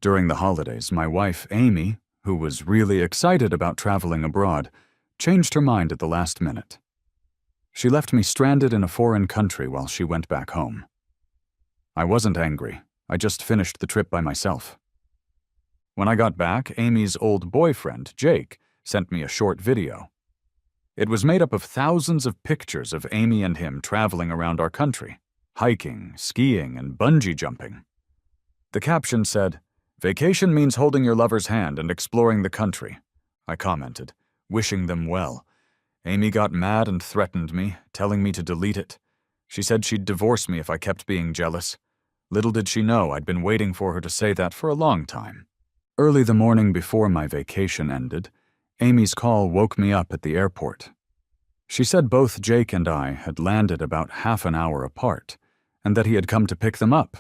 During the holidays, my wife, Amy, who was really excited about traveling abroad, changed her mind at the last minute. She left me stranded in a foreign country while she went back home. I wasn't angry. I just finished the trip by myself. When I got back, Amy's old boyfriend, Jake, sent me a short video. It was made up of thousands of pictures of Amy and him traveling around our country, hiking, skiing, and bungee jumping. The caption said, "Vacation means holding your lover's hand and exploring the country," I commented, wishing them well. Amy got mad and threatened me, telling me to delete it. She said she'd divorce me if I kept being jealous. Little did she know I'd been waiting for her to say that for a long time. Early the morning before my vacation ended, Amy's call woke me up at the airport. She said both Jake and I had landed about half an hour apart, and that he had come to pick them up.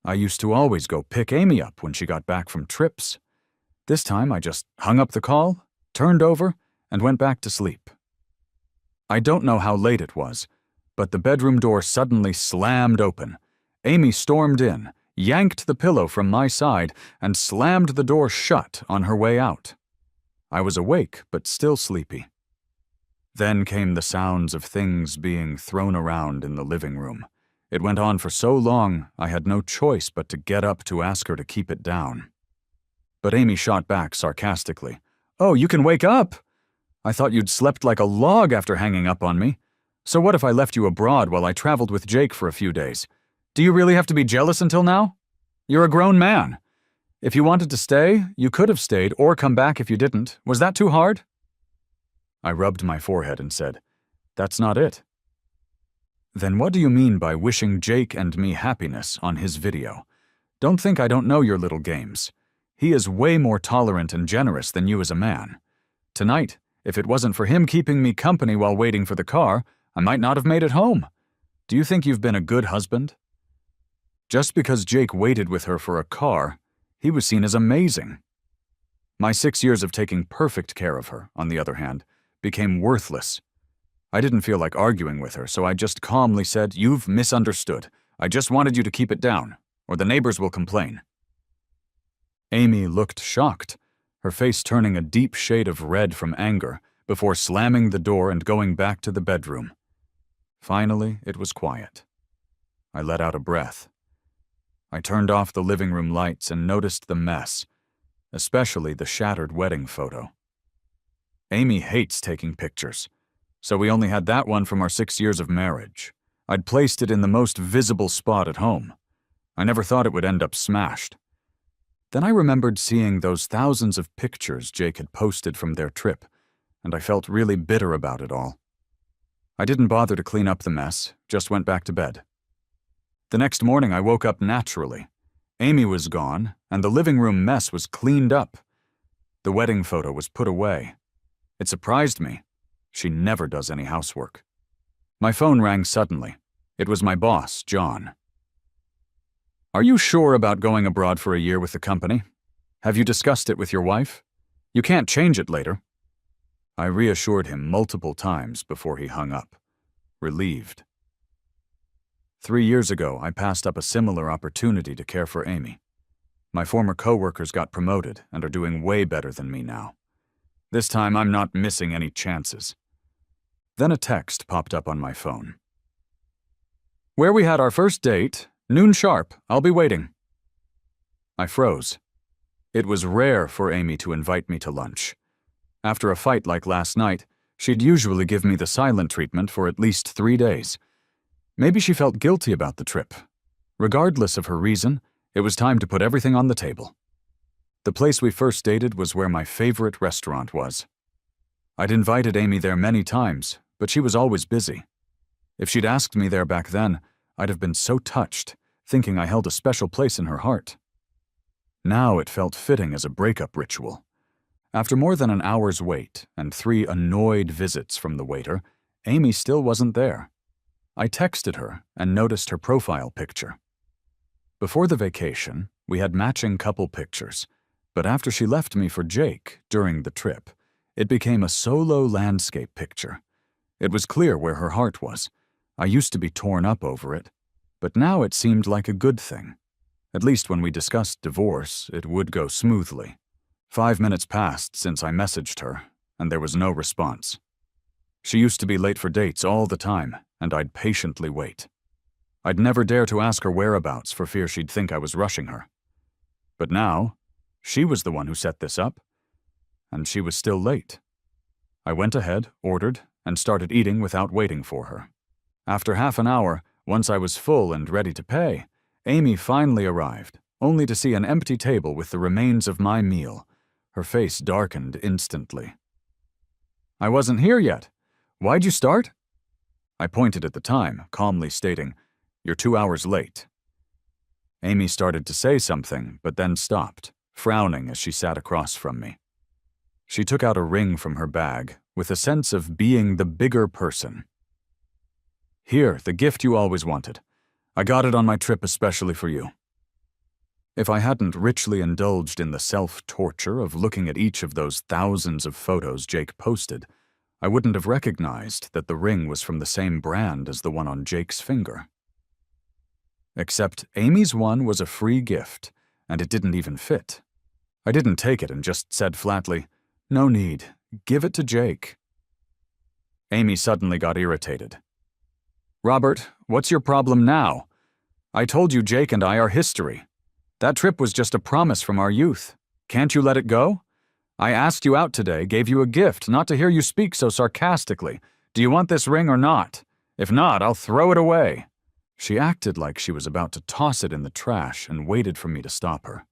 I used to always go pick Amy up when she got back from trips. This time I just hung up the call, turned over, and went back to sleep. I don't know how late it was, but the bedroom door suddenly slammed open. Amy stormed in, yanked the pillow from my side, and slammed the door shut on her way out. I was awake, but still sleepy. Then came the sounds of things being thrown around in the living room. It went on for so long, I had no choice but to get up to ask her to keep it down. But Amy shot back sarcastically, "Oh, you can wake up! I thought you'd slept like a log after hanging up on me. So what if I left you abroad while I traveled with Jake for a few days? Do you really have to be jealous until now? You're a grown man. If you wanted to stay, you could have stayed or come back if you didn't. Was that too hard?" I rubbed my forehead and said, "That's not it." "Then what do you mean by wishing Jake and me happiness on his video? Don't think I don't know your little games. He is way more tolerant and generous than you as a man. Tonight, if it wasn't for him keeping me company while waiting for the car, I might not have made it home. Do you think you've been a good husband?" Just because Jake waited with her for a car, he was seen as amazing. My 6 years of taking perfect care of her, on the other hand, became worthless. I didn't feel like arguing with her, so I just calmly said, "You've misunderstood. I just wanted you to keep it down, or the neighbors will complain." Amy looked shocked, her face turning a deep shade of red from anger, before slamming the door and going back to the bedroom. Finally, it was quiet. I let out a breath. I turned off the living room lights and noticed the mess, especially the shattered wedding photo. Amy hates taking pictures, so we only had that one from our 6 years of marriage. I'd placed it in the most visible spot at home. I never thought it would end up smashed. Then I remembered seeing those thousands of pictures Jake had posted from their trip, and I felt really bitter about it all. I didn't bother to clean up the mess, just went back to bed. The next morning I woke up naturally. Amy was gone, and the living room mess was cleaned up. The wedding photo was put away. It surprised me. She never does any housework. My phone rang suddenly. It was my boss, John. "Are you sure about going abroad for a year with the company? Have you discussed it with your wife? You can't change it later." I reassured him multiple times before he hung up, relieved. 3 years ago, I passed up a similar opportunity to care for Amy. My former coworkers got promoted and are doing way better than me now. This time, I'm not missing any chances. Then a text popped up on my phone. "Where we had our first date, noon sharp, I'll be waiting." I froze. It was rare for Amy to invite me to lunch. After a fight like last night, she'd usually give me the silent treatment for at least 3 days. Maybe she felt guilty about the trip. Regardless of her reason, it was time to put everything on the table. The place we first dated was where my favorite restaurant was. I'd invited Amy there many times, but she was always busy. If she'd asked me there back then, I'd have been so touched, thinking I held a special place in her heart. Now it felt fitting as a breakup ritual. After more than an hour's wait and 3 annoyed visits from the waiter, Amy still wasn't there. I texted her and noticed her profile picture. Before the vacation, we had matching couple pictures, but after she left me for Jake during the trip, it became a solo landscape picture. It was clear where her heart was. I used to be torn up over it, but now it seemed like a good thing. At least when we discussed divorce, it would go smoothly. 5 minutes passed since I messaged her, and there was no response. She used to be late for dates all the time, and I'd patiently wait. I'd never dare to ask her whereabouts for fear she'd think I was rushing her. But now, she was the one who set this up, and she was still late. I went ahead, ordered, and started eating without waiting for her. After half an hour, once I was full and ready to pay, Amy finally arrived, only to see an empty table with the remains of my meal. Her face darkened instantly. "I wasn't here yet. Why'd you start?" I pointed at the time, calmly stating, "You're 2 hours late." Amy started to say something, but then stopped, frowning as she sat across from me. She took out a ring from her bag, with a sense of being the bigger person. "Here, the gift you always wanted. I got it on my trip especially for you." If I hadn't richly indulged in the self-torture of looking at each of those thousands of photos Jake posted, I wouldn't have recognized that the ring was from the same brand as the one on Jake's finger. Except Amy's one was a free gift, and it didn't even fit. I didn't take it and just said flatly, "No need. Give it to Jake." Amy suddenly got irritated. "Robert, what's your problem now? I told you Jake and I are history. That trip was just a promise from our youth. Can't you let it go? I asked you out today, gave you a gift, not to hear you speak so sarcastically. Do you want this ring or not? If not, I'll throw it away." She acted like she was about to toss it in the trash and waited for me to stop her.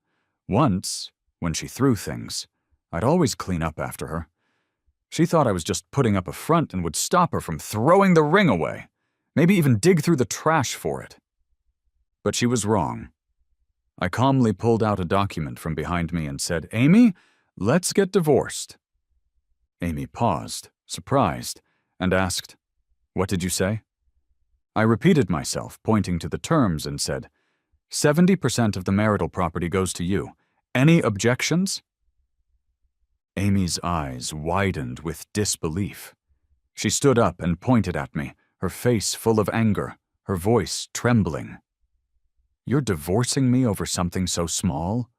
Once, when she threw things, I'd always clean up after her. She thought I was just putting up a front and would stop her from throwing the ring away, maybe even dig through the trash for it. But she was wrong. I calmly pulled out a document from behind me and said, "Amy, let's get divorced." Amy paused, surprised, and asked, "What did you say?" I repeated myself, pointing to the terms, and said, 70% of the marital property goes to you. Any objections?" Amy's eyes widened with disbelief. She stood up and pointed at me, her face full of anger, her voice trembling. "You're divorcing me over something so small?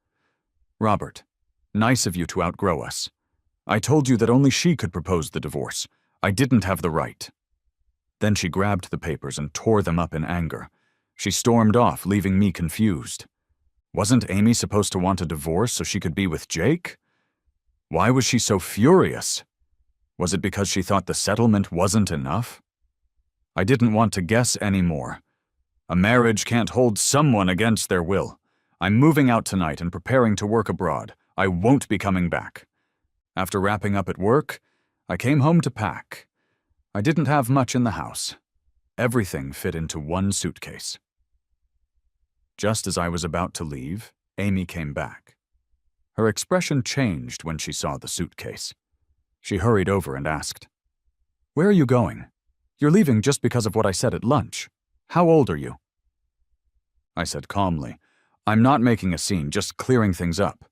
Robert, nice of you to outgrow us. I told you that only she could propose the divorce. I didn't have the right." Then she grabbed the papers and tore them up in anger. She stormed off, leaving me confused. Wasn't Amy supposed to want a divorce so she could be with Jake? Why was she so furious? Was it because she thought the settlement wasn't enough? I didn't want to guess anymore. A marriage can't hold someone against their will. I'm moving out tonight and preparing to work abroad. I won't be coming back. After wrapping up at work, I came home to pack. I didn't have much in the house. Everything fit into one suitcase. Just as I was about to leave, Amy came back. Her expression changed when she saw the suitcase. She hurried over and asked, "Where are you going? You're leaving just because of what I said at lunch. How old are you?" I said calmly, "I'm not making a scene, just clearing things up."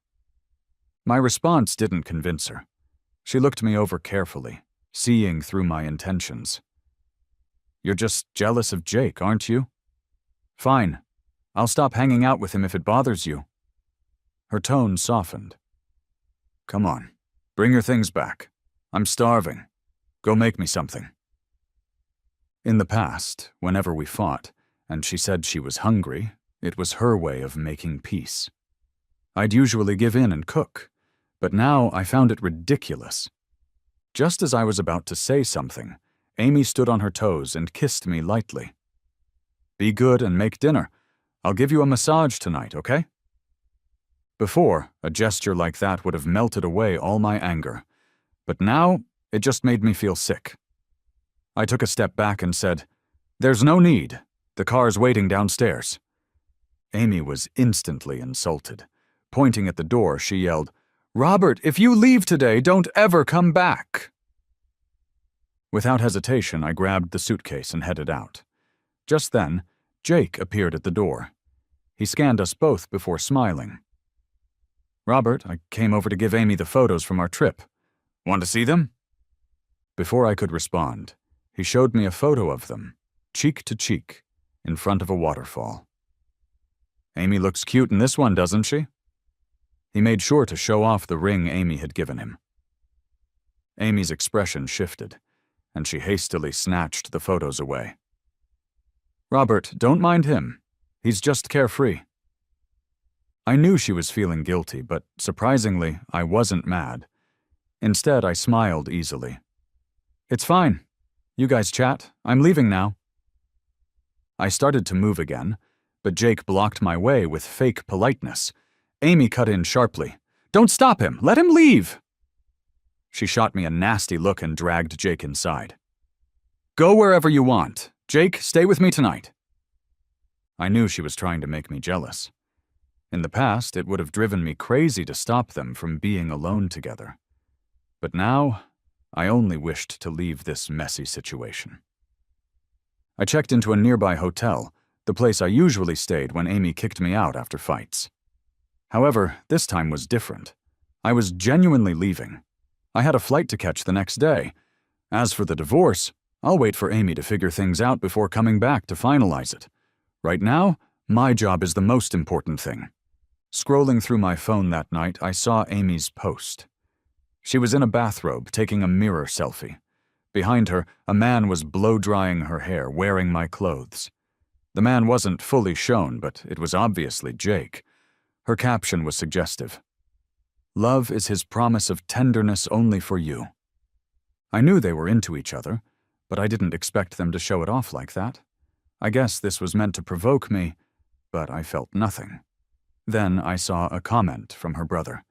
My response didn't convince her. She looked me over carefully, seeing through my intentions. "You're just jealous of Jake, aren't you? Fine. I'll stop hanging out with him if it bothers you." Her tone softened. "Come on, bring your things back. I'm starving. Go make me something." In the past, whenever we fought, and she said she was hungry, it was her way of making peace. I'd usually give in and cook, but now I found it ridiculous. Just as I was about to say something, Amy stood on her toes and kissed me lightly. "Be good and make dinner. I'll give you a massage tonight, okay?" Before, a gesture like that would have melted away all my anger, but now it just made me feel sick. I took a step back and said, "There's no need. The car's waiting downstairs." Amy was instantly insulted. Pointing at the door, she yelled, "Robert, if you leave today, don't ever come back." Without hesitation, I grabbed the suitcase and headed out. Just then, Jake appeared at the door. He scanned us both before smiling. "Robert, I came over to give Amy the photos from our trip. Want to see them?" Before I could respond, he showed me a photo of them, cheek to cheek, in front of a waterfall. Amy looks cute in this one, doesn't she? He made sure to show off the ring Amy had given him. Amy's expression shifted, and she hastily snatched the photos away. Robert, don't mind him. He's just carefree. I knew she was feeling guilty, but surprisingly, I wasn't mad. Instead, I smiled easily. It's fine. You guys chat. I'm leaving now. I started to move again, but Jake blocked my way with fake politeness. Amy cut in sharply. Don't stop him! Let him leave! She shot me a nasty look and dragged Jake inside. Go wherever you want. Jake, stay with me tonight. I knew she was trying to make me jealous. In the past, it would have driven me crazy to stop them from being alone together. But now, I only wished to leave this messy situation. I checked into a nearby hotel, the place I usually stayed when Amy kicked me out after fights. However, this time was different. I was genuinely leaving. I had a flight to catch the next day. As for the divorce, I'll wait for Amy to figure things out before coming back to finalize it. Right now, my job is the most important thing. Scrolling through my phone that night, I saw Amy's post. She was in a bathrobe, taking a mirror selfie. Behind her, a man was blow-drying her hair, wearing my clothes. The man wasn't fully shown, but it was obviously Jake. Her caption was suggestive. Love is his promise of tenderness only for you. I knew they were into each other, but I didn't expect them to show it off like that. I guess this was meant to provoke me, but I felt nothing. Then I saw a comment from her brother.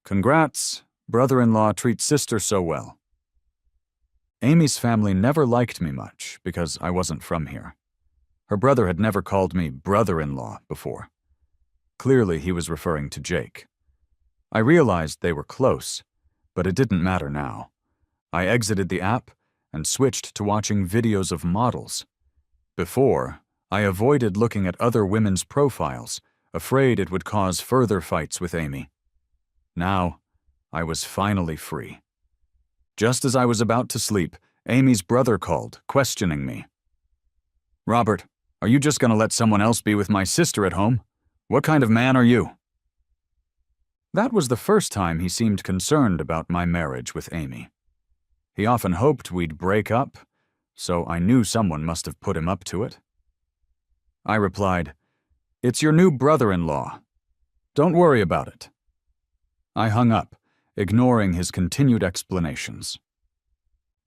Congrats, brother-in-law treats sister so well. Amy's family never liked me much because I wasn't from here. Her brother had never called me brother-in-law before. Clearly he was referring to Jake. I realized they were close, but it didn't matter now. I exited the app and switched to watching videos of models. Before, I avoided looking at other women's profiles, afraid it would cause further fights with Amy. Now, I was finally free. Just as I was about to sleep, Amy's brother called, questioning me. Robert, are you just going to let someone else be with my sister at home? What kind of man are you? That was the first time he seemed concerned about my marriage with Amy. He often hoped we'd break up, so I knew someone must have put him up to it. I replied, It's your new brother-in-law. Don't worry about it. I hung up, ignoring his continued explanations.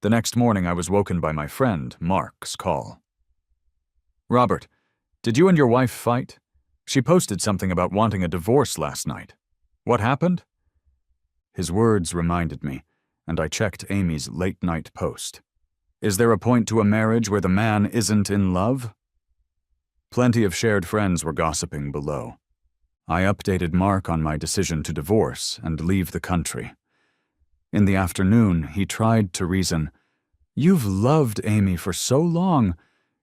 The next morning I was woken by my friend, Mark's call. Robert, did you and your wife fight? She posted something about wanting a divorce last night. What happened? His words reminded me, and I checked Amy's late-night post. Is there a point to a marriage where the man isn't in love? Plenty of shared friends were gossiping below. I updated Mark on my decision to divorce and leave the country. In the afternoon, he tried to reason. You've loved Amy for so long.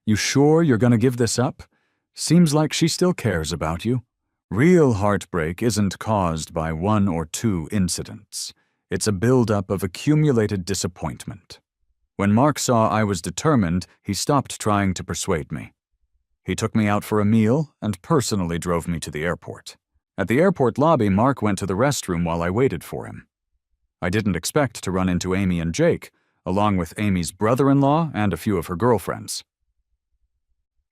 You sure you're going to give this up? Seems like she still cares about you. Real heartbreak isn't caused by one or two incidents. It's a buildup of accumulated disappointment. When Mark saw I was determined, he stopped trying to persuade me. He took me out for a meal and personally drove me to the airport. At the airport lobby, Mark went to the restroom while I waited for him. I didn't expect to run into Amy and Jake, along with Amy's brother-in-law and a few of her girlfriends.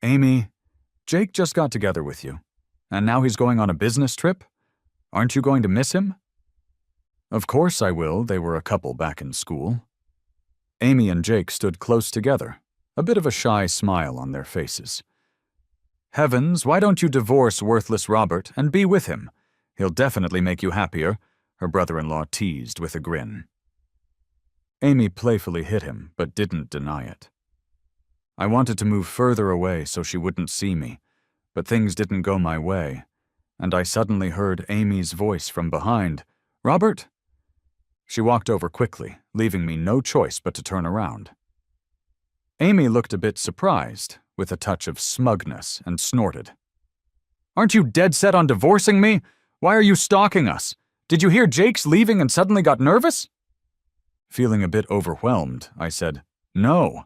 Amy, Jake just got together with you, and now he's going on a business trip? Aren't you going to miss him? Of course I will. They were a couple back in school. Amy and Jake stood close together, a bit of a shy smile on their faces. Heavens, why don't you divorce worthless Robert and be with him? He'll definitely make you happier, her brother-in-law teased with a grin. Amy playfully hit him, but didn't deny it. I wanted to move further away so she wouldn't see me, but things didn't go my way, and I suddenly heard Amy's voice from behind. Robert? She walked over quickly, leaving me no choice but to turn around. Amy looked a bit surprised, with a touch of smugness, and snorted. Aren't you dead set on divorcing me? Why are you stalking us? Did you hear Jake's leaving and suddenly got nervous? Feeling a bit overwhelmed, I said, No.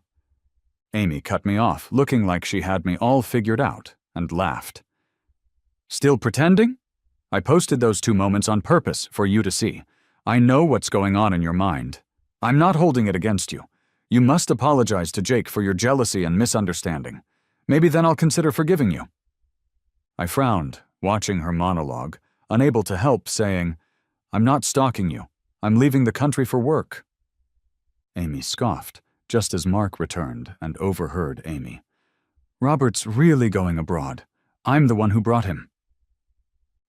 Amy cut me off, looking like she had me all figured out, and laughed. Still pretending? I posted those 2 moments on purpose for you to see. I know what's going on in your mind. I'm not holding it against you. You must apologize to Jake for your jealousy and misunderstanding. Maybe then I'll consider forgiving you." I frowned, watching her monologue, unable to help saying, "I'm not stalking you. I'm leaving the country for work." Amy scoffed, just as Mark returned and overheard Amy. "Robert's really going abroad. I'm the one who brought him."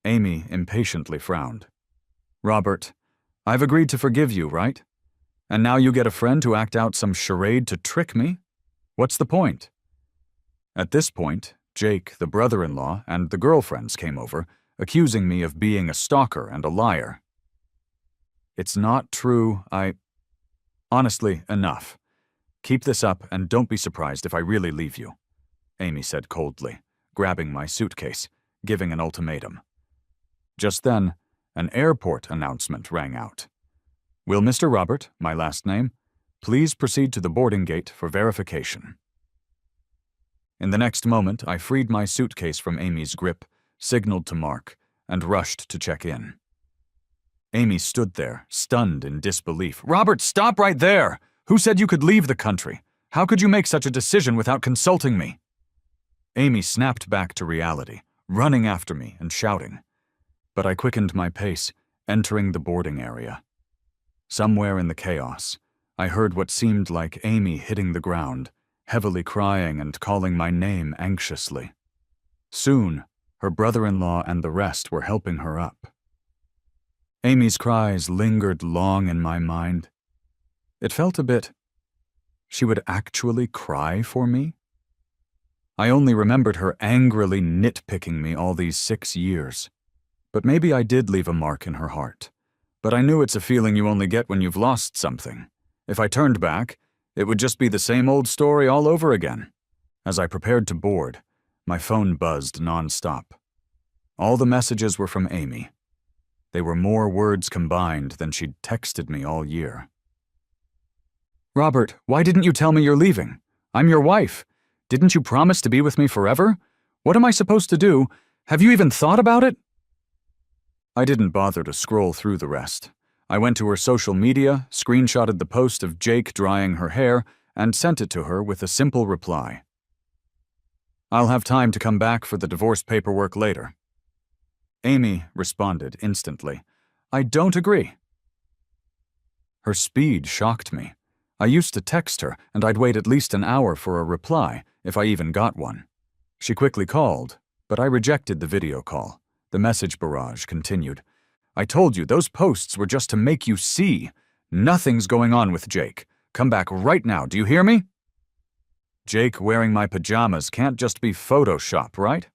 Amy impatiently frowned. "Robert, I've agreed to forgive you, right? And now you get a friend to act out some charade to trick me? What's the point?" At this point, Jake, the brother-in-law, and the girlfriends came over, accusing me of being a stalker and a liar. "It's not true, Honestly, enough. Keep this up and don't be surprised if I really leave you," Amy said coldly, grabbing my suitcase, giving an ultimatum. Just then, an airport announcement rang out. "Will Mr. Robert, my last name, please proceed to the boarding gate for verification." In the next moment, I freed my suitcase from Amy's grip, signaled to Mark, and rushed to check in. Amy stood there, stunned in disbelief. "Robert, stop right there! Who said you could leave the country? How could you make such a decision without consulting me?" Amy snapped back to reality, running after me and shouting. But I quickened my pace, entering the boarding area. Somewhere in the chaos, I heard what seemed like Amy hitting the ground, heavily crying and calling my name anxiously. Soon, her brother-in-law and the rest were helping her up. Amy's cries lingered long in my mind. It felt a bit... she would actually cry for me? I only remembered her angrily nitpicking me all these 6 years. But maybe I did leave a mark in her heart. But I knew it's a feeling you only get when you've lost something. If I turned back, it would just be the same old story all over again. As I prepared to board, my phone buzzed nonstop. All the messages were from Amy. They were more words combined than she'd texted me all year. "Robert, why didn't you tell me you're leaving? I'm your wife. Didn't you promise to be with me forever? What am I supposed to do? Have you even thought about it?" I didn't bother to scroll through the rest. I went to her social media, screenshotted the post of Jake drying her hair, and sent it to her with a simple reply. "I'll have time to come back for the divorce paperwork later." Amy responded instantly, "I don't agree." Her speed shocked me. I used to text her, and I'd wait at least an hour for a reply, if I even got one. She quickly called, but I rejected the video call. The message barrage continued. "I told you, those posts were just to make you see. Nothing's going on with Jake. Come back right now, do you hear me? Jake wearing my pajamas can't just be Photoshop, right?"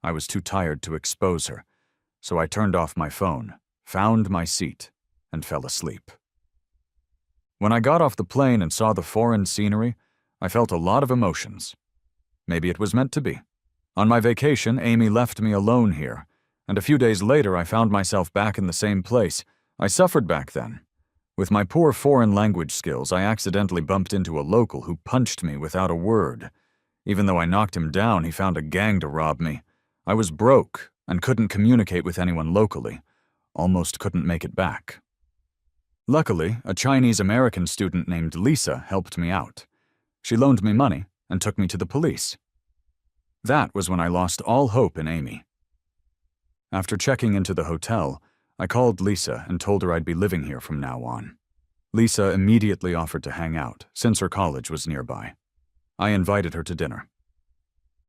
I was too tired to expose her, so I turned off my phone, found my seat, and fell asleep. When I got off the plane and saw the foreign scenery, I felt a lot of emotions. Maybe it was meant to be. On my vacation, Amy left me alone here, and a few days later I found myself back in the same place. I suffered back then. With my poor foreign language skills, I accidentally bumped into a local who punched me without a word. Even though I knocked him down, he found a gang to rob me. I was broke and couldn't communicate with anyone locally. Almost couldn't make it back. Luckily, a Chinese-American student named Lisa helped me out. She loaned me money and took me to the police. That was when I lost all hope in Amy. After checking into the hotel, I called Lisa and told her I'd be living here from now on. Lisa immediately offered to hang out, since her college was nearby. I invited her to dinner.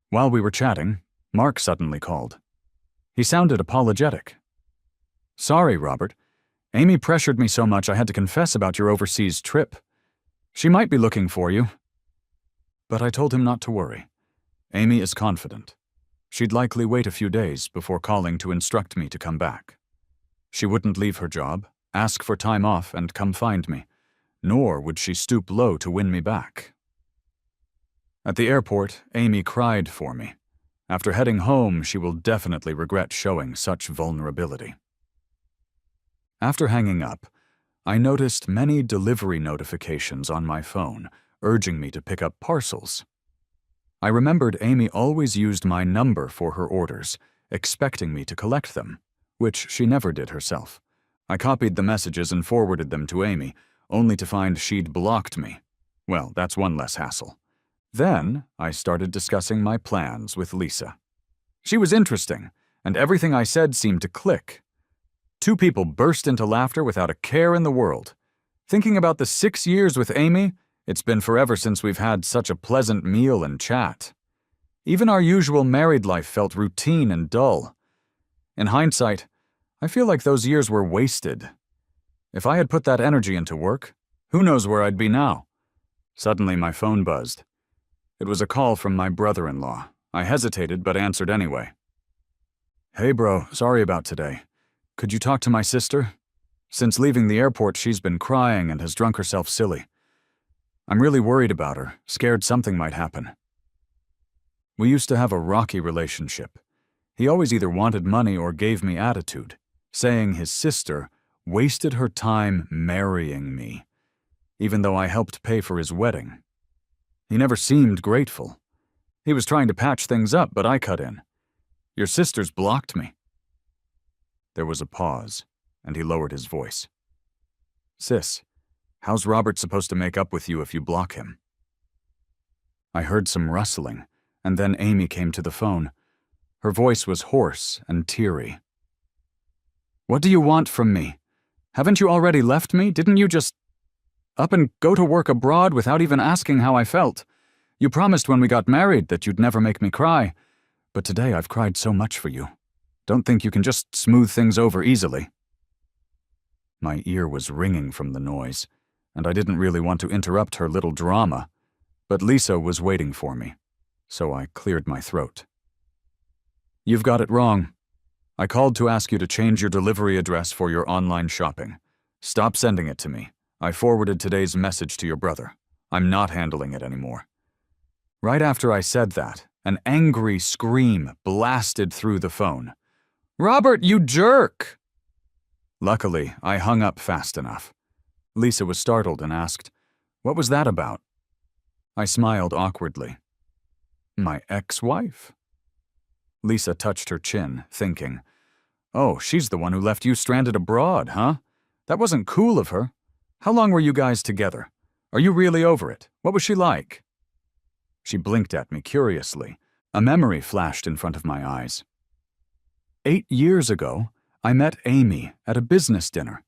While we were chatting, Mark suddenly called. He sounded apologetic. "Sorry, Robert. Amy pressured me so much I had to confess about your overseas trip. She might be looking for you." But I told him not to worry. Amy is confident. She'd likely wait a few days before calling to instruct me to come back. She wouldn't leave her job, ask for time off, and come find me, nor would she stoop low to win me back. At the airport, Amy cried for me. After heading home, she will definitely regret showing such vulnerability. After hanging up, I noticed many delivery notifications on my phone, urging me to pick up parcels. I remembered Amy always used my number for her orders, expecting me to collect them, which she never did herself. I copied the messages and forwarded them to Amy, only to find she'd blocked me. Well, that's one less hassle. Then I started discussing my plans with Lisa. She was interesting, and everything I said seemed to click. Two people burst into laughter without a care in the world. Thinking about the 6 years with Amy, it's been forever since we've had such a pleasant meal and chat. Even our usual married life felt routine and dull. In hindsight, I feel like those years were wasted. If I had put that energy into work, who knows where I'd be now? Suddenly my phone buzzed. It was a call from my brother-in-law. I hesitated but answered anyway. "Hey bro, sorry about today. Could you talk to my sister? Since leaving the airport, she's been crying and has drunk herself silly. I'm really worried about her, scared something might happen." We used to have a rocky relationship. He always either wanted money or gave me attitude, saying his sister wasted her time marrying me, even though I helped pay for his wedding. He never seemed grateful. He was trying to patch things up, but I cut in. "Your sister's blocked me." There was a pause, and he lowered his voice. "Sis, how's Robert supposed to make up with you if you block him?" I heard some rustling, and then Amy came to the phone. Her voice was hoarse and teary. "What do you want from me? Haven't you already left me? Didn't you just up and go to work abroad without even asking how I felt? You promised when we got married that you'd never make me cry, but today I've cried so much for you. Don't think you can just smooth things over easily." My ear was ringing from the noise, and I didn't really want to interrupt her little drama, but Lisa was waiting for me, so I cleared my throat. "You've got it wrong. I called to ask you to change your delivery address for your online shopping. Stop sending it to me. I forwarded today's message to your brother. I'm not handling it anymore." Right after I said that, an angry scream blasted through the phone. "Robert, you jerk!" Luckily, I hung up fast enough. Lisa was startled and asked, "What was that about?" I smiled awkwardly. "My ex-wife?" Lisa touched her chin, thinking, "Oh, she's the one who left you stranded abroad, huh? That wasn't cool of her. How long were you guys together? Are you really over it? What was she like?" She blinked at me curiously. A memory flashed in front of my eyes. 8 years ago, I met Amy at a business dinner.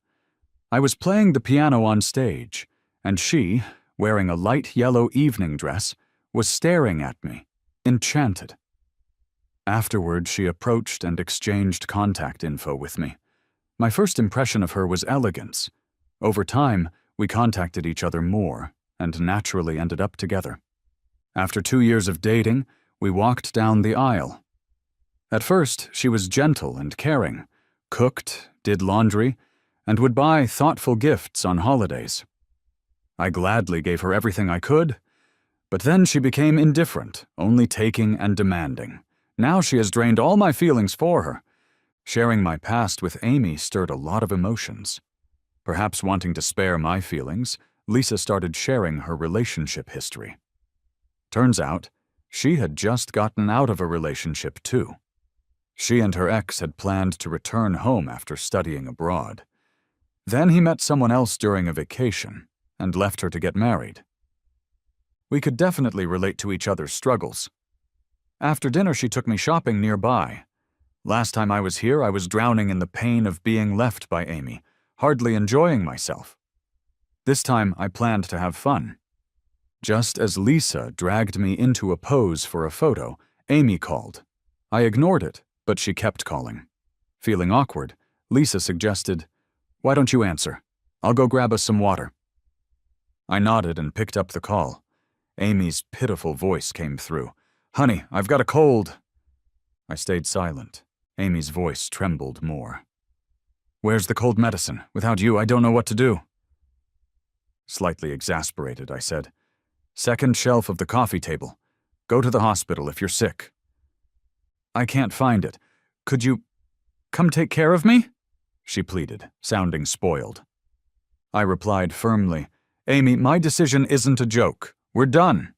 I was playing the piano on stage, and she, wearing a light yellow evening dress, was staring at me, enchanted. Afterward, she approached and exchanged contact info with me. My first impression of her was elegance. Over time, we contacted each other more, and naturally ended up together. After 2 years of dating, we walked down the aisle. At first, she was gentle and caring, cooked, did laundry, and would buy thoughtful gifts on holidays. I gladly gave her everything I could, but then she became indifferent, only taking and demanding. Now she has drained all my feelings for her. Sharing my past with Amy stirred a lot of emotions. Perhaps wanting to spare my feelings, Lisa started sharing her relationship history. Turns out, she had just gotten out of a relationship too. She and her ex had planned to return home after studying abroad. Then he met someone else during a vacation and left her to get married. We could definitely relate to each other's struggles. After dinner, she took me shopping nearby. Last time I was here, I was drowning in the pain of being left by Amy, hardly enjoying myself. This time, I planned to have fun. Just as Lisa dragged me into a pose for a photo, Amy called. I ignored it, but she kept calling. Feeling awkward, Lisa suggested, "Why don't you answer? I'll go grab us some water." I nodded and picked up the call. Amy's pitiful voice came through. "Honey, I've got a cold." I stayed silent. Amy's voice trembled more. "Where's the cold medicine? Without you, I don't know what to do." Slightly exasperated, I said, "Second shelf of the coffee table. Go to the hospital if you're sick." "I can't find it. Could you come take care of me?" she pleaded, sounding spoiled. I replied firmly, "Amy, my decision isn't a joke. We're done."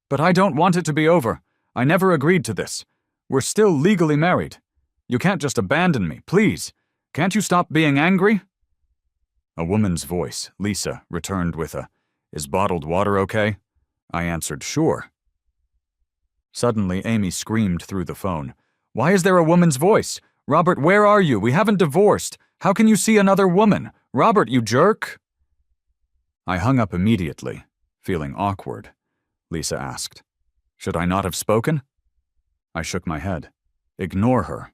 But I don't want it to be over. I never agreed to this. We're still legally married. You can't just abandon me, please. Can't you stop being angry?" A woman's voice, Lisa, returned with a, "Is bottled water okay?" I answered, "Sure." Suddenly, Amy screamed through the phone. "Why is there a woman's voice? Robert, where are you? We haven't divorced. How can you see another woman? Robert, you jerk!" I hung up immediately, feeling awkward. Lisa asked, "Should I not have spoken?" I shook my head. Ignore her.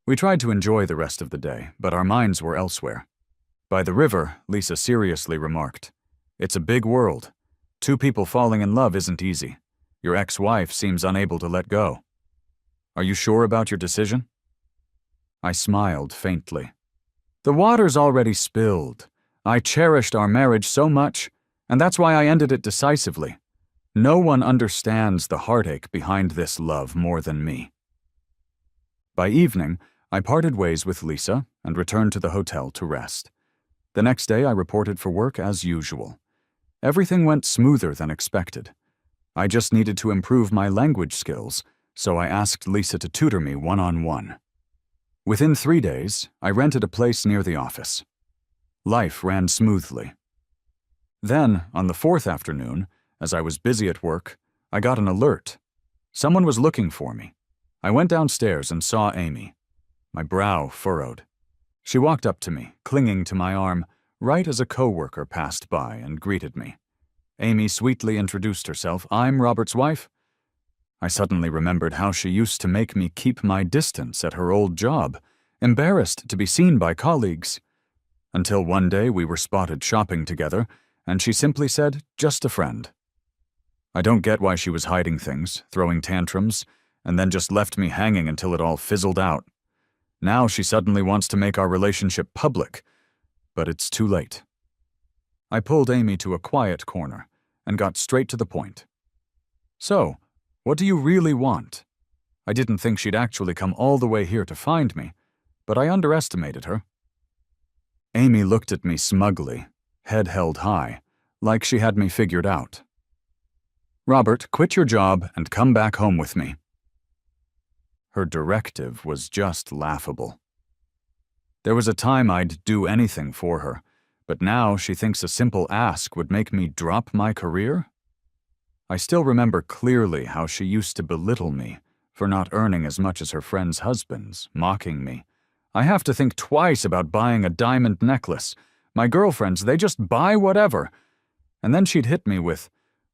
We tried to enjoy the rest of the day, but our minds were elsewhere. By the river, Lisa seriously remarked, "It's a big world. 2 people falling in love isn't easy. Your ex-wife seems unable to let go. Are you sure about your decision?" I smiled faintly. "The water's already spilled. I cherished our marriage so much, and that's why I ended it decisively. No one understands the heartache behind this love more than me." By evening, I parted ways with Lisa and returned to the hotel to rest. The next day, I reported for work as usual. Everything went smoother than expected. I just needed to improve my language skills, so I asked Lisa to tutor me one-on-one. Within 3 days, I rented a place near the office. Life ran smoothly. Then, on the 4th afternoon, as I was busy at work, I got an alert. Someone was looking for me. I went downstairs and saw Amy. My brow furrowed. She walked up to me, clinging to my arm, right as a coworker passed by and greeted me. Amy sweetly introduced herself. "I'm Robert's wife." I suddenly remembered how she used to make me keep my distance at her old job, embarrassed to be seen by colleagues. Until one day we were spotted shopping together, and she simply said, "Just a friend." I don't get why she was hiding things, throwing tantrums, and then just left me hanging until it all fizzled out. Now she suddenly wants to make our relationship public, but it's too late. I pulled Amy to a quiet corner and got straight to the point. "So, what do you really want?" I didn't think she'd actually come all the way here to find me, but I underestimated her. Amy looked at me smugly, head held high, like she had me figured out. "Robert, quit your job and come back home with me." Her directive was just laughable. There was a time I'd do anything for her, but now she thinks a simple ask would make me drop my career? I still remember clearly how she used to belittle me for not earning as much as her friends' husbands, mocking me. "I have to think twice about buying a diamond necklace. My girlfriends, they just buy whatever." And then she'd hit me with,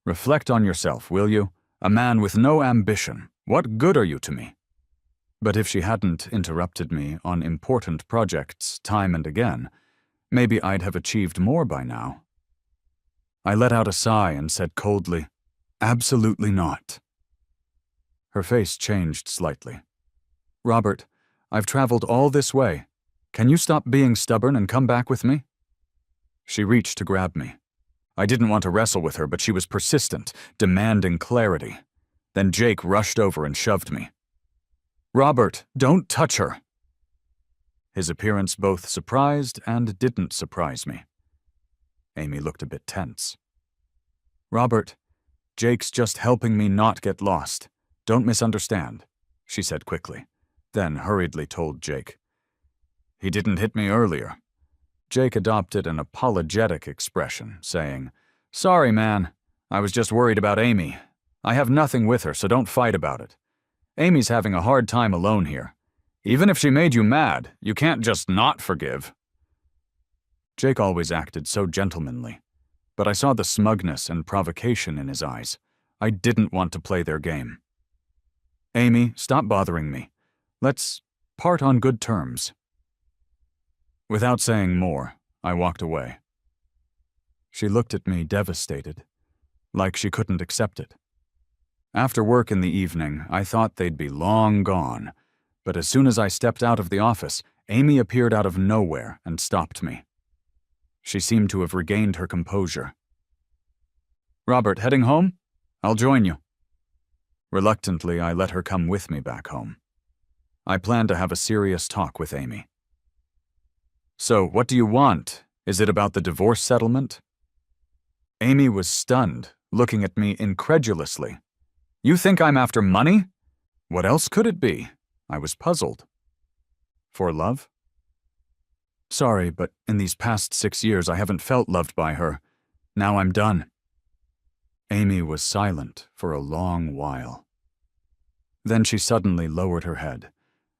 "Reflect on yourself, will you? A man with no ambition. What good are you to me?" But if she hadn't interrupted me on important projects time and again, maybe I'd have achieved more by now. I let out a sigh and said coldly, "Absolutely not." Her face changed slightly. "Robert, I've traveled all this way. Can you stop being stubborn and come back with me?" She reached to grab me. I didn't want to wrestle with her, but she was persistent, demanding clarity. Then Jake rushed over and shoved me. "Robert, don't touch her." His appearance both surprised and didn't surprise me. Amy looked a bit tense. "Robert, Jake's just helping me not get lost. Don't misunderstand," she said quickly, then hurriedly told Jake. "He didn't hit me earlier." Jake adopted an apologetic expression, saying, "Sorry, man. I was just worried about Amy. I have nothing with her, so don't fight about it. Amy's having a hard time alone here. Even if she made you mad, you can't just not forgive." Jake always acted so gentlemanly, but I saw the smugness and provocation in his eyes. I didn't want to play their game. "Amy, stop bothering me. Let's part on good terms." Without saying more, I walked away. She looked at me devastated, like she couldn't accept it. After work in the evening, I thought they'd be long gone, but as soon as I stepped out of the office, Amy appeared out of nowhere and stopped me. She seemed to have regained her composure. "Robert, heading home? I'll join you." Reluctantly, I let her come with me back home. I planned to have a serious talk with Amy. "So, what do you want? Is it about the divorce settlement?" Amy was stunned, looking at me incredulously. You think I'm after money? What else could it be? I was puzzled. For love? Sorry, but in these past 6 years I haven't felt loved by her. Now I'm done. Amy was silent for a long while. Then she suddenly lowered her head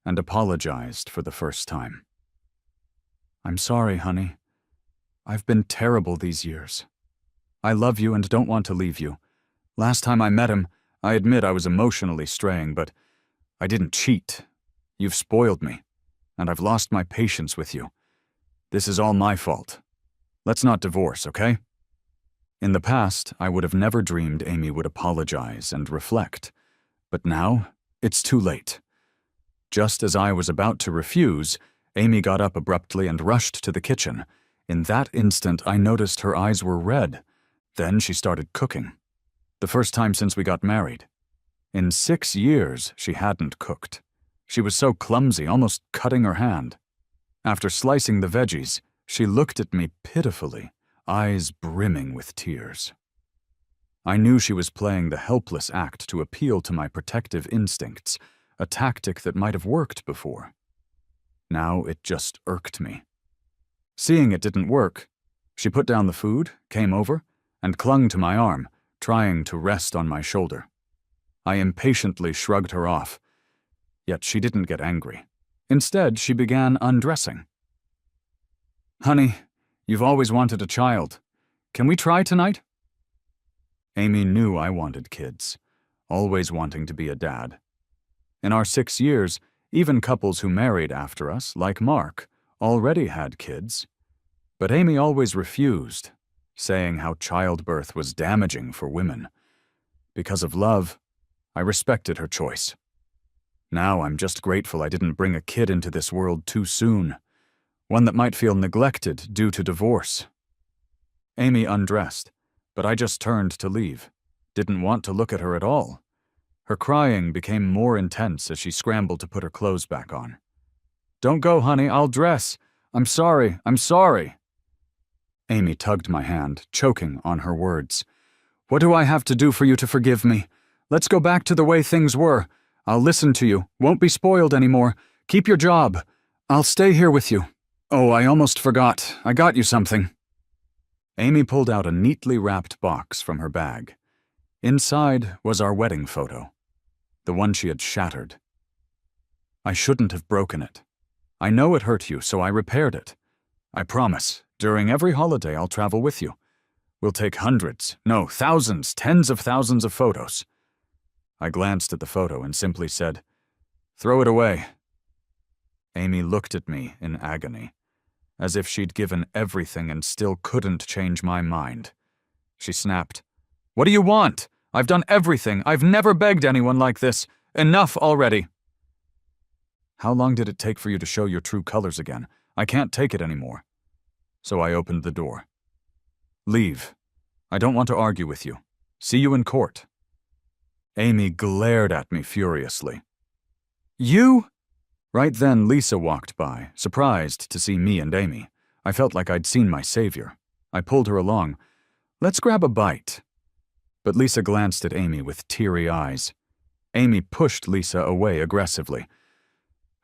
and apologized for the first time. I'm sorry, honey. I've been terrible these years. I love you and don't want to leave you. Last time I met him, I admit I was emotionally straying, but I didn't cheat. You've spoiled me, and I've lost my patience with you. This is all my fault. Let's not divorce, okay? In the past, I would have never dreamed Amy would apologize and reflect. But now, it's too late. Just as I was about to refuse, Amy got up abruptly and rushed to the kitchen. In that instant, I noticed her eyes were red. Then she started cooking. The first time since we got married. In 6 years, she hadn't cooked. She was so clumsy, almost cutting her hand. After slicing the veggies, she looked at me pitifully, eyes brimming with tears. I knew she was playing the helpless act to appeal to my protective instincts, a tactic that might have worked before. Now it just irked me. Seeing it didn't work, she put down the food, came over, and clung to my arm, trying to rest on my shoulder. I impatiently shrugged her off, yet she didn't get angry. Instead, she began undressing. Honey, you've always wanted a child. Can we try tonight? Amy knew I wanted kids, always wanting to be a dad. In our 6 years, even couples who married after us, like Mark, already had kids. But Amy always refused, saying how childbirth was damaging for women. Because of love, I respected her choice. Now I'm just grateful I didn't bring a kid into this world too soon, one that might feel neglected due to divorce. Amy undressed, but I just turned to leave. Didn't want to look at her at all. Her crying became more intense as she scrambled to put her clothes back on. Don't go, honey, I'll dress. I'm sorry, I'm sorry. Amy tugged my hand, choking on her words. What do I have to do for you to forgive me? Let's go back to the way things were. I'll listen to you, won't be spoiled anymore. Keep your job. I'll stay here with you. Oh, I almost forgot. I got you something. Amy pulled out a neatly wrapped box from her bag. Inside was our wedding photo, the one she had shattered. I shouldn't have broken it. I know it hurt you, so I repaired it. I promise, during every holiday I'll travel with you. We'll take hundreds, no, thousands, tens of thousands of photos. I glanced at the photo and simply said, Throw it away. Amy looked at me in agony, as if she'd given everything and still couldn't change my mind. She snapped, What do you want? I've done everything. I've never begged anyone like this. Enough already. How long did it take for you to show your true colors again? I can't take it anymore. So I opened the door. Leave. I don't want to argue with you. See you in court. Amy glared at me furiously. You? Right then, Lisa walked by, surprised to see me and Amy. I felt like I'd seen my savior. I pulled her along. Let's grab a bite. But Lisa glanced at Amy with teary eyes. Amy pushed Lisa away aggressively.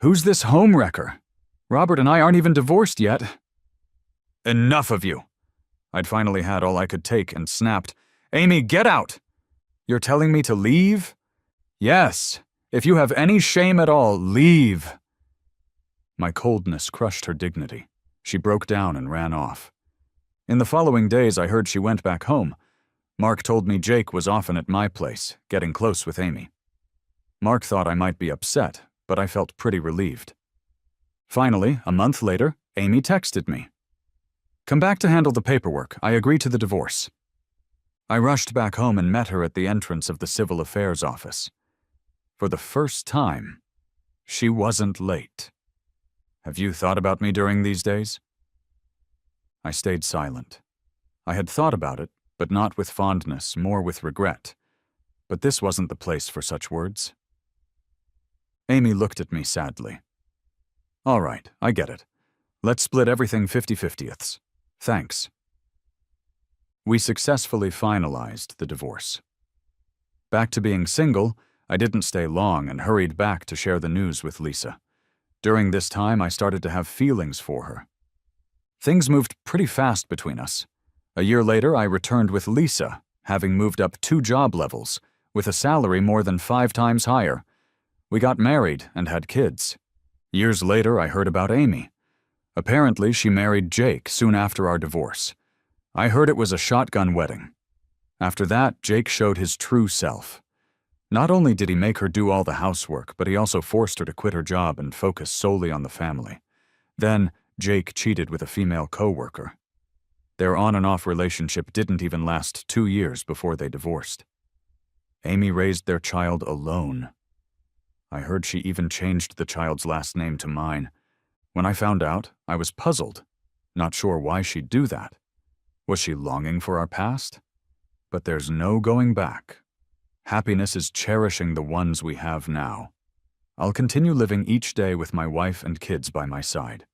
Who's this homewrecker? Robert and I aren't even divorced yet. Enough of you. I'd finally had all I could take and snapped. Amy, get out! You're telling me to leave? Yes. If you have any shame at all, leave. My coldness crushed her dignity. She broke down and ran off. In the following days, I heard she went back home. Mark told me Jake was often at my place, getting close with Amy. Mark thought I might be upset, but I felt pretty relieved. Finally, a month later, Amy texted me. Come back to handle the paperwork. I agree to the divorce. I rushed back home and met her at the entrance of the Civil Affairs office. For the first time, she wasn't late. Have you thought about me during these days? I stayed silent. I had thought about it, but not with fondness, more with regret. But this wasn't the place for such words. Amy looked at me sadly. All right, I get it. Let's split everything 50/50ths. Thanks. We successfully finalized the divorce. Back to being single, I didn't stay long and hurried back to share the news with Lisa. During this time, I started to have feelings for her. Things moved pretty fast between us. A year later, I returned with Lisa, having moved up 2 job levels, with a salary more than 5 times higher. We got married and had kids. Years later, I heard about Amy. Apparently, she married Jake soon after our divorce. I heard it was a shotgun wedding. After that, Jake showed his true self. Not only did he make her do all the housework, but he also forced her to quit her job and focus solely on the family. Then, Jake cheated with a female coworker. Their on-and-off relationship didn't even last 2 years before they divorced. Amy raised their child alone. I heard she even changed the child's last name to mine. When I found out, I was puzzled, not sure why she'd do that. Was she longing for our past? But there's no going back. Happiness is cherishing the ones we have now. I'll continue living each day with my wife and kids by my side.